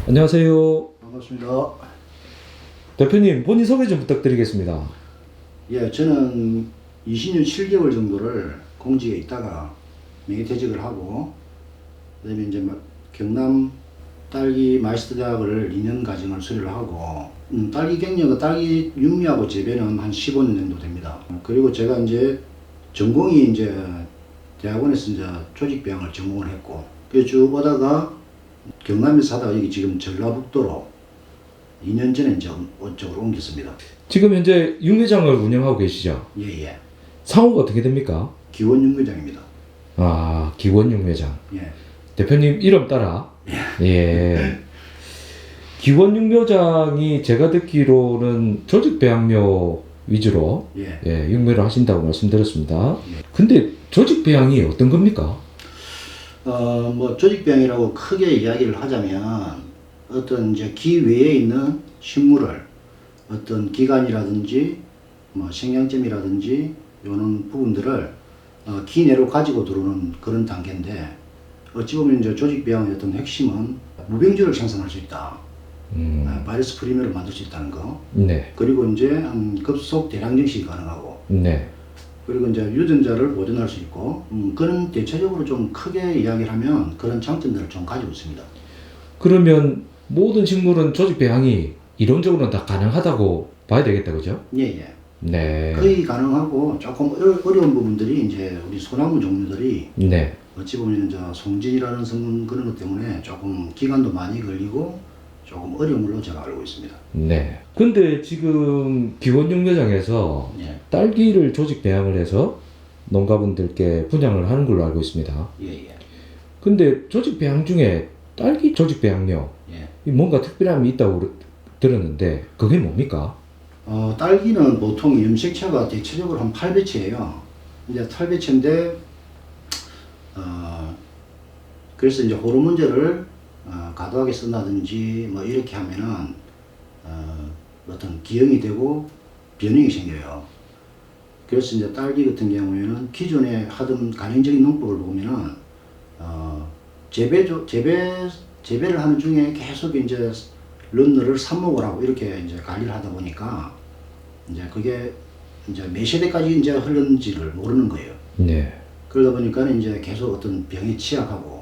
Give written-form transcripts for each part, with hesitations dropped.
안녕하세요. 반갑습니다. 대표님, 본인 소개 좀 부탁드리겠습니다. 예, 저는 20년 7개월 정도를 공직에 있다가 명예퇴직을 하고, 그다음에 이제 경남 딸기 마이스터 대학을 2년 과정을 수료를 하고, 딸기 경력은 딸기 육류하고 재배는 한 15년 정도 됩니다. 그리고 제가 이제 전공이 이제 대학원에서 이제 조직배양을 전공을 했고, 그래서 쭉 오다가 경남에서 하다가 여기 지금 전라북도로 2년 전에 이제 이쪽으로 옮겼습니다. 지금 현재 육류장을 운영하고 계시죠? 예. 상호가 어떻게 됩니까? 기원 육류장입니다. 아, 기원 육묘장. 예. 대표님 이름 따라. 예. 기원 육묘장이 제가 듣기로는 조직 배양료 위주로 예. 육묘를 하신다고 말씀드렸습니다. 예. 근데 조직 배양이 어떤 겁니까? 조직병이라고 크게 이야기를 하자면 어떤 이제 기 외에 있는 식물을 어떤 기관이라든지 생양점이라든지 이런 부분들을 기 내로 가지고 들어오는 그런 단계인데, 어찌 보면 이제 조직병의 어떤 핵심은 무병주를 생산할 수 있다. 바이러스 프리미어를 만들 수 있다는 거. 네. 그리고 이제 급속 대량 증식이 가능하고. 네. 그리고 이제 유전자를 보존할 수 있고, 그런 대체적으로 좀 크게 이야기를 하면 그런 장점들을 좀 가지고 있습니다. 그러면 모든 식물은 조직 배양이 이론적으로는 다 가능하다고 봐야 되겠다, 그죠? 예. 네. 거의 가능하고, 조금 어려운 부분들이 이제 우리 소나무 종류들이 네. 어찌 보면 이제 송진이라는 성분 그런 것 때문에 조금 기간도 많이 걸리고 조금 어려운 걸로 제가 알고 있습니다. 네. 근데 지금 기원 육묘장에서 예. 딸기를 조직 배양을 해서 농가분들께 분양을 하는 걸로 알고 있습니다. 예. 근데 조직 배양 중에 딸기 조직 배양료 예. 뭔가 특별함이 있다고 들었는데 그게 뭡니까? 딸기는 보통 염색체가 대체적으로 한 8배체예요. 이제 8배체인데, 그래서 이제 호르몬제를 과도하게 쓴다든지 이렇게 하면은 어떤 기형이 되고 변형이 생겨요. 그래서 이제 딸기 같은 경우에는 기존에 하던 간행적인 농법을 보면은 재배를 하는 중에 계속 이제 런너를 삽목을 하고 이렇게 이제 관리를 하다 보니까 이제 그게 이제 몇 세대까지 이제 흘렀는지를 모르는 거예요. 네. 그러다 보니까 이제 계속 어떤 병에 취약하고,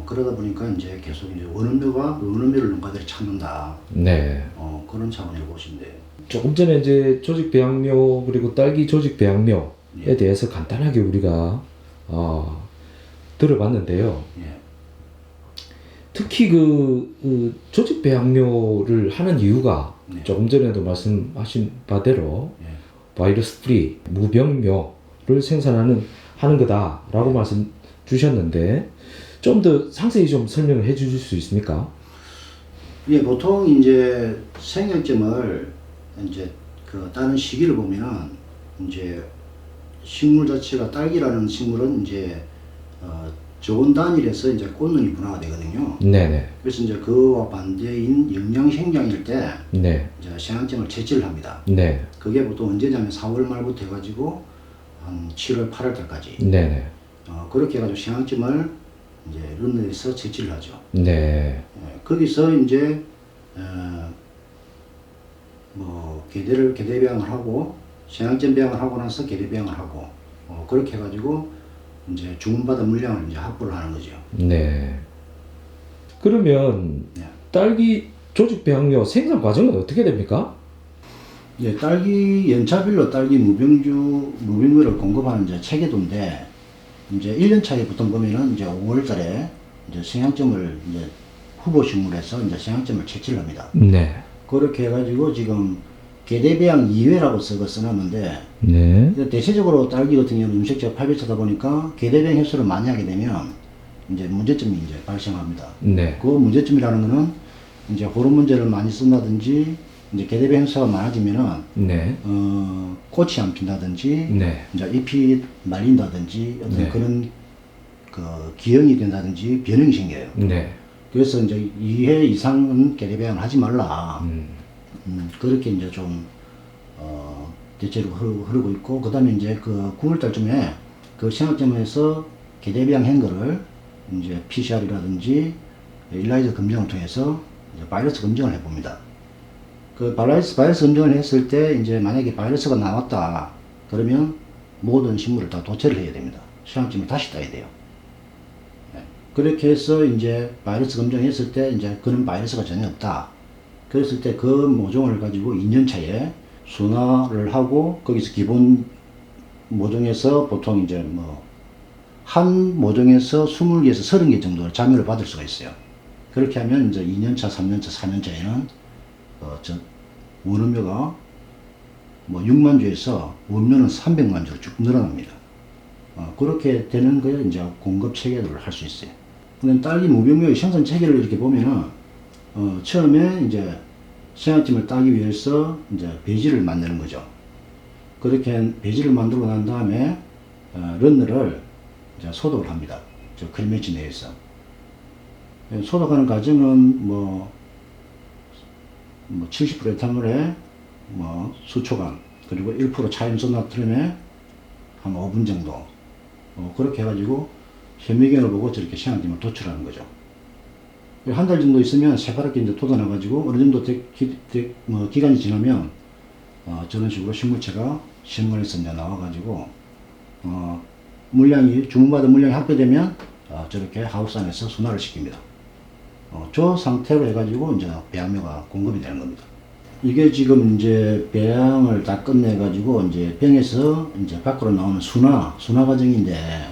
그러다 보니까 이제 계속 이제 원음묘를 농가들이 찾는다. 네. 그런 차원으로 보시면 돼요. 조금 전에 이제 조직 배양료 그리고 딸기 조직 배양료에 예. 대해서 간단하게 우리가 들어봤는데요. 예. 특히 그 조직 배양료를 하는 이유가 네. 조금 전에도 말씀하신 바대로 예. 바이러스 프리 무병료를 생산하는 거다라고 말씀 주셨는데 좀 더 상세히 좀 설명을 해 주실 수 있습니까? 예, 보통 이제 생약점을 이제 따는 시기를 보면은 이제 식물 자체가 딸기라는 식물은 이제 저온 단일에서 이제 꽃눈이 분화가 되거든요. 네네. 그래서 이제 그와 반대인 영양 생장일 때 네. 이제 생양점을 채취를 합니다. 네. 그게 보통 언제냐면 4월 말부터 해가지고 한 7월, 8월 달까지. 네네. 그렇게 해가지고 생양점을 이제 런너에서 채취를 하죠. 네. 거기서 이제 계대 배양을 하고 생양점 배양을 하고 나서 계대 배양을 하고 그렇게 해가지고 이제 주문받은 물량을 이제 확보를 하는 거죠. 네. 그러면 네. 딸기 조직 배양료 생산 과정은 어떻게 됩니까? 예, 딸기 연차별로 딸기 무병류를 공급하는 이제 체계도인데, 이제 1년 차에 보통 보면은 이제 5월 달에 이제 생양점을 이제 후보 식물에서 이제 생양점을 채취를 합니다. 네. 그렇게 해가지고 지금 계대배양 2회라고 써놨는데, 네. 대체적으로 딸기 같은 경우는 음색제가 8배차다 보니까 계대배양 횟수를 많이 하게 되면 이제 문제점이 이제 발생합니다. 네. 그 문제점이라는 거는 이제 호르몬제를 많이 쓴다든지 이제 계대배양 횟수가 많아지면은 네. 꽃이 안 핀다든지 네. 이제 잎이 말린다든지 어떤 네. 그런 기형이 된다든지 변형이 생겨요. 네. 그래서 이제 2회 이상은 계대배양을 하지 말라. 그렇게 이제 좀 대체로 흐르고 있고, 그 다음에 이제 그 9월달쯤에 그 생학점에서 계대배양 한 거를 이제 PCR이라든지 일라이저 검정을 통해서 이제 바이러스 검정을 해봅니다. 그 바이러스 검정을 했을 때 이제 만약에 바이러스가 나왔다 그러면 모든 식물을 다 도체를 해야 됩니다. 시향점을 다시 따야 돼요. 그렇게 해서 이제 바이러스 검정했을 때 이제 그런 바이러스가 전혀 없다. 그랬을 때 그 모종을 가지고 2년 차에 순화를 하고 거기서 기본 모종에서 보통 이제 뭐 한 모종에서 20개에서 30개 정도를 자멸을 받을 수가 있어요. 그렇게 하면 이제 2년차, 3년차, 4년차에는 원음료가 뭐 6만 주에서 원료는 300만 주로 쭉 늘어납니다. 그렇게 되는 거에 이제 공급 체계를 할 수 있어요. 근데 딸기 무병묘의 생산 체계를 이렇게 보면은 처음에 이제 생약점을 따기 위해서 이제 배지를 만드는 거죠. 그렇게 배지를 만들고 난 다음에 런너를 이제 소독을 합니다. 저 크리매치 내에서 소독하는 과정은 뭐 70% 에탄올에 뭐 수초간 그리고 1% 차염소 나트륨에 한 5분 정도 그렇게 해가지고 현미경을 보고 저렇게 생약점을 도출하는 거죠. 한 달 정도 있으면 새파랗게 이제 돋아나가지고 어느 정도 기간이 지나면 저런 식으로 식물체가 실험관에서 이제 나와가지고 물량이 주문받은 물량이 확보되면 저렇게 하우스 안에서 순화를 시킵니다. 저 상태로 해가지고 이제 배양료가 공급이 되는 겁니다. 이게 지금 이제 배양을 다 끝내가지고 이제 병에서 이제 밖으로 나오는 순화 과정인데,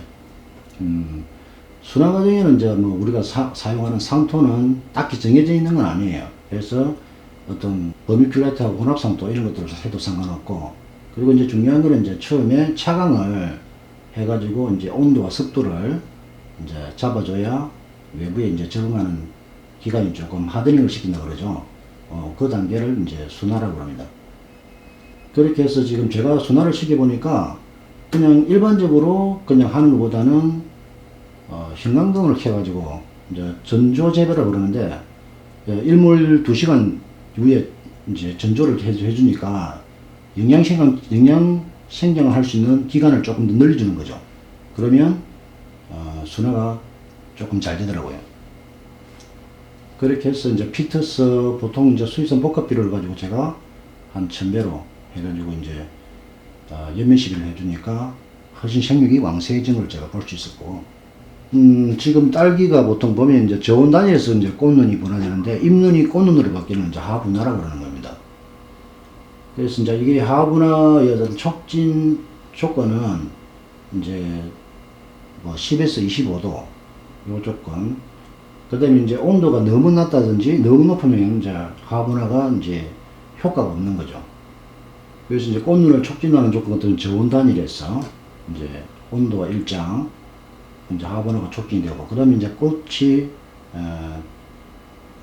순화 과정에는 이제 뭐 우리가 사용하는 상토는 딱히 정해져 있는 건 아니에요. 그래서 어떤 버미큘라이트하고 혼합상토 이런 것들을 해도 상관없고, 그리고 이제 중요한 거는 이제 처음에 차광을 해가지고 이제 온도와 습도를 이제 잡아줘야 외부에 이제 적응하는 기간이 조금 하드닝을 시킨다 그러죠. 그 단계를 이제 순화라고 합니다. 그렇게 해서 지금 제가 순화를 시켜보니까 그냥 일반적으로 그냥 하는 것보다는 형광등을 켜가지고 이제 전조 재배라고 그러는데 일몰 2시간 후에 이제 전조를 해주니까 영양 생장을 할 수 있는 기간을 조금 더 늘려주는 거죠. 그러면 순화가 조금 잘 되더라고요. 그렇게 해서 이제 피터스 보통 이제 수입산 복합비료를 가지고 제가 한 1000배로 해가지고 이제 연면 시비를 해주니까 훨씬 생육이 왕성해진 걸 제가 볼 수 있었고, 지금 딸기가 보통 보면 이제 저온 단위에서 이제 꽃눈이 분화되는데 잎눈이 꽃눈으로 바뀌는 이제 하분화라고 그러는 겁니다. 그래서 이제 이게 하분화의 어떤 촉진 조건은 이제 뭐 10에서 25도 요 조건, 그 다음에 이제 온도가 너무 낮다든지 너무 높으면 이제 하분화가 이제 효과가 없는 거죠. 그래서 이제 꽃눈을 촉진하는 조건 같은 저온 단위에서 이제 온도가 일정 이제 하분화가 촉진이 되고, 그 다음에 이제 꽃이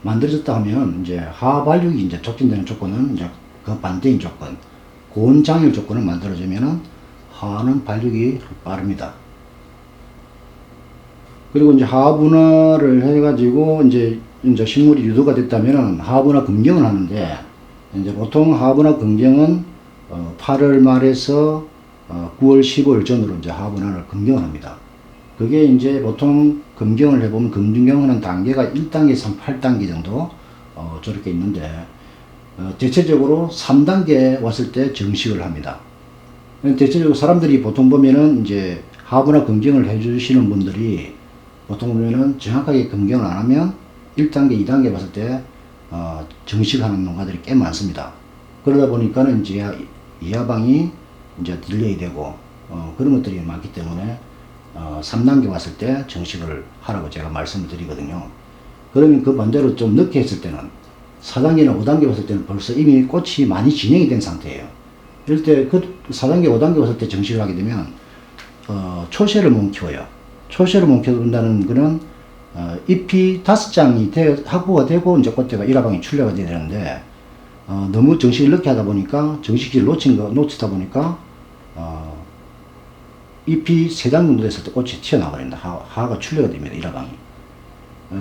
만들어졌다 하면 이제 하발육이 이제 촉진되는 조건은 이제 그 반대인 조건, 고온장일 조건을 만들어주면은 하는 발육이 빠릅니다. 그리고 이제 하분화를 해가지고 이제 식물이 유도가 됐다면은 하분화 검경을 하는데, 이제 보통 하분화 검경은 8월 말에서 9월 15일 전으로 이제 하분화를 검경을 합니다. 그게 이제 보통 검경을 해보면 검경하는 단계가 1단계에서 8단계 정도 저렇게 있는데, 대체적으로 3단계 왔을 때 정식을 합니다. 대체적으로 사람들이 보통 보면은 이제 하분화 검경을 해주시는 분들이 보통 보면은 정확하게 검경을 안 하면 1단계, 2단계 봤을 때 정식하는 농가들이 꽤 많습니다. 그러다 보니까는 이제 이하방이 이제 딜레이 되고 그런 것들이 많기 때문에 3단계 왔을 때 정식을 하라고 제가 말씀을 드리거든요. 그러면 그 반대로 좀 늦게 했을 때는 4단계나 5단계 왔을 때는 벌써 이미 꽃이 많이 진행이 된 상태예요. 이럴 때 그 4단계, 5단계 왔을 때 정식을 하게 되면 초세를 못 키워요. 초세를 못 키운다는 거는 잎이 5장이 확보가 되고 이제 꽃대가 일화방이 출려가 돼야 되는데 너무 정식을 늦게 하다 보니까 정식을 놓치다 보니까 잎이 3장 정도 됐을 때 꽃이 튀어나와버린다. 하가 출려가 됩니다. 일화방이.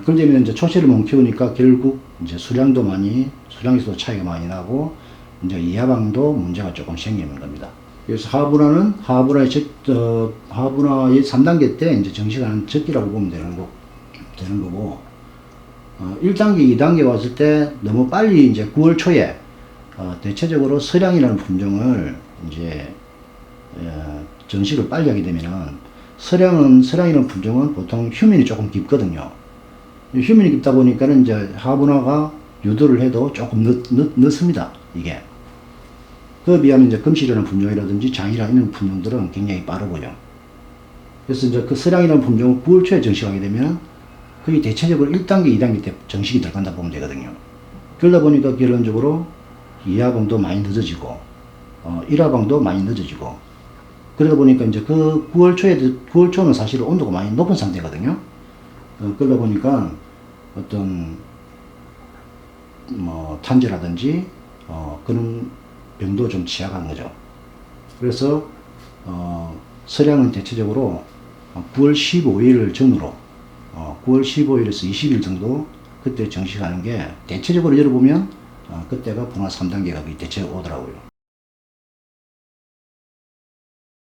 그러면 이제 초세를 못 키우니까 결국 이제 수량에서도 차이가 많이 나고 이제 이하방도 문제가 조금 생기는 겁니다. 그래서 하분화의 3단계 때 이제 정식하는 적기라고 보면 되는 거고, 1단계, 2단계 왔을 때 너무 빨리 이제 9월 초에 대체적으로 서량이라는 품종을 이제 정식을 빨리 하게 되면은 서량이라는 품종은 보통 휴면이 조금 깊거든요. 휴면이 깊다 보니까는 이제 화분화가 유도를 해도 조금 늦습니다. 이게. 그에 비하면 이제 금실이라는 품종이라든지 장이라는 품종들은 굉장히 빠르고요. 그래서 이제 그 서량이라는 품종은 9월 초에 정식하게 되면 거의 대체적으로 1단계, 2단계 때 정식이 들어간다 보면 되거든요. 그러다 보니까 결론적으로 2하방도 많이 늦어지고, 1하방도 많이 늦어지고, 그러다 보니까 이제 그 9월 초는 사실 온도가 많이 높은 상태거든요. 그러다 보니까 어떤, 탄저라든지, 그런 병도 좀 취약한 거죠. 그래서, 서량은 대체적으로 9월 15일을 전후로 9월 15일에서 20일 정도 그때 정식하는 게 대체적으로 열어보면 그때가 분화 3단계가 대체 오더라고요.